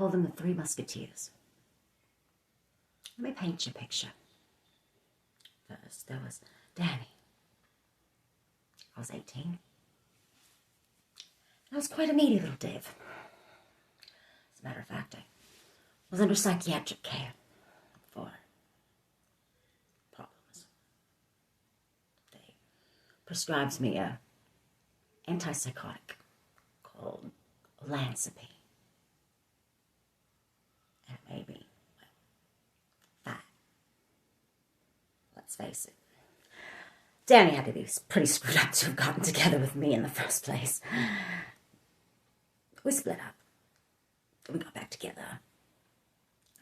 call them the Three Musketeers. Let me paint you a picture. First, there was Danny. I was 18. I was quite a needy little div. As a matter of fact, I was under psychiatric care for problems. They prescribed me a antipsychotic called olanzapine. And it made me, well, fat. Let's face it. Danny had to be pretty screwed up to have gotten together with me in the first place. We split up. We got back together.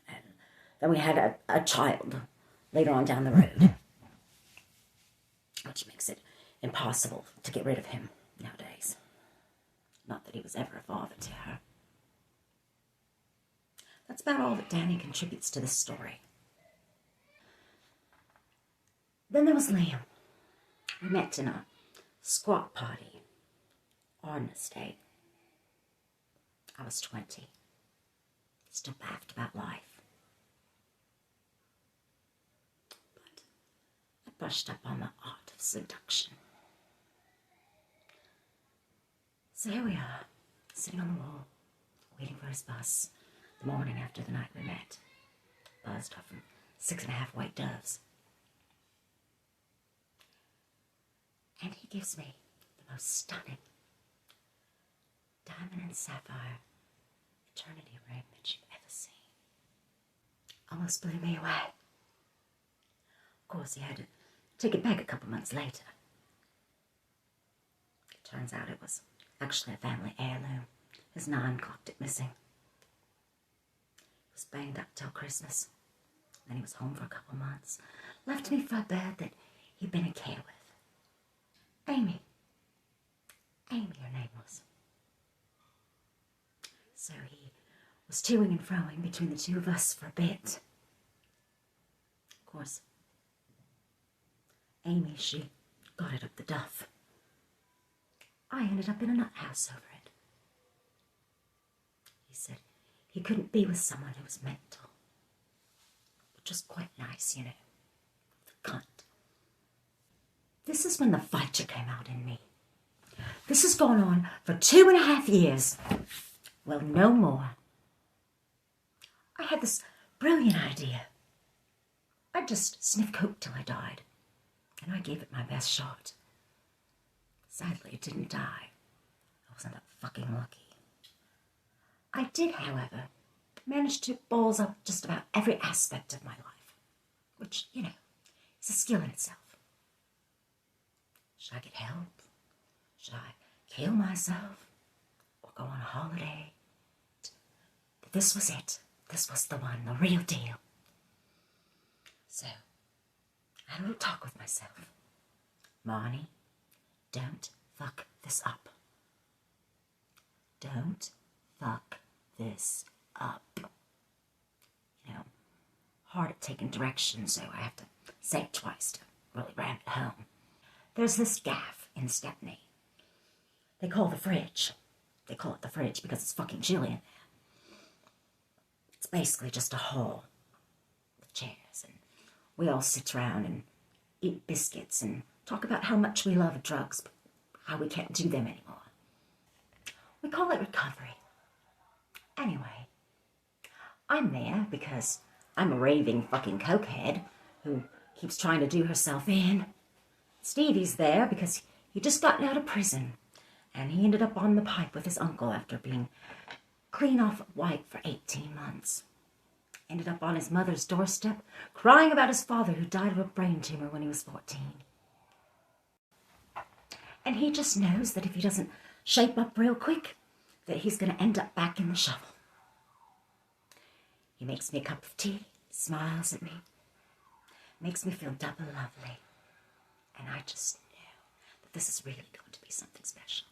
And then we had a child later on down the road. Which makes it impossible to get rid of him nowadays. Not that he was ever a father to her. That's about all that Danny contributes to this story. Then there was Liam. We met in a squat party on the estate. I was 20. Still baffed about life. But I brushed up on the art of seduction. So here we are, sitting on the wall, waiting for his bus, the morning after the night we met, buzzed off from 6.5 white doves. And he gives me the most stunning diamond and sapphire eternity ring that you've ever seen. Almost blew me away. Of course, he had to take it back a couple months later. It turns out it was actually a family heirloom. His nan clocked it missing. He was banged up till Christmas. Then he was home for a couple months. Left me for a bird that he'd been in care with. Amy. Amy, her name was. So he was toing and froing between the two of us for a bit. Of course, Amy, she got it up the duff. I ended up in a nut house over it. He said he couldn't be with someone who was mental. Which was quite nice, you know. The cunt. This is when the fighter came out in me. This has gone on for 2.5 years. Well, no more. I had this brilliant idea. I'd just sniff coke till I died. And I gave it my best shot. Sadly, it didn't die. I wasn't that fucking lucky. I did, however, manage to balls up just about every aspect of my life. Which, you know, is a skill in itself. Should I get help? Should I kill myself? Or go on a holiday? But this was it. This was the one, the real deal. So, I had a little talk with myself. Marnie, don't fuck this up. Don't fuck this up. You know, hard at taking direction, so I have to say it twice to really ram it home. There's this gaff in Stepney. They call the fridge. They call it the fridge because it's fucking chilly in there. It's basically just a hall with chairs, and we all sit around and eat biscuits and talk about how much we love drugs, but how we can't do them anymore. We call it recovery. Anyway, I'm there because I'm a raving fucking cokehead who keeps trying to do herself in. Stevie's there because he just gotten out of prison and he ended up on the pipe with his uncle after being clean off white for 18 months. Ended up on his mother's doorstep crying about his father who died of a brain tumor when he was 14. And he just knows that if he doesn't shape up real quick, that he's going to end up back in the shovel. He makes me a cup of tea, smiles at me, makes me feel double lovely. And I just know that this is really going to be something special.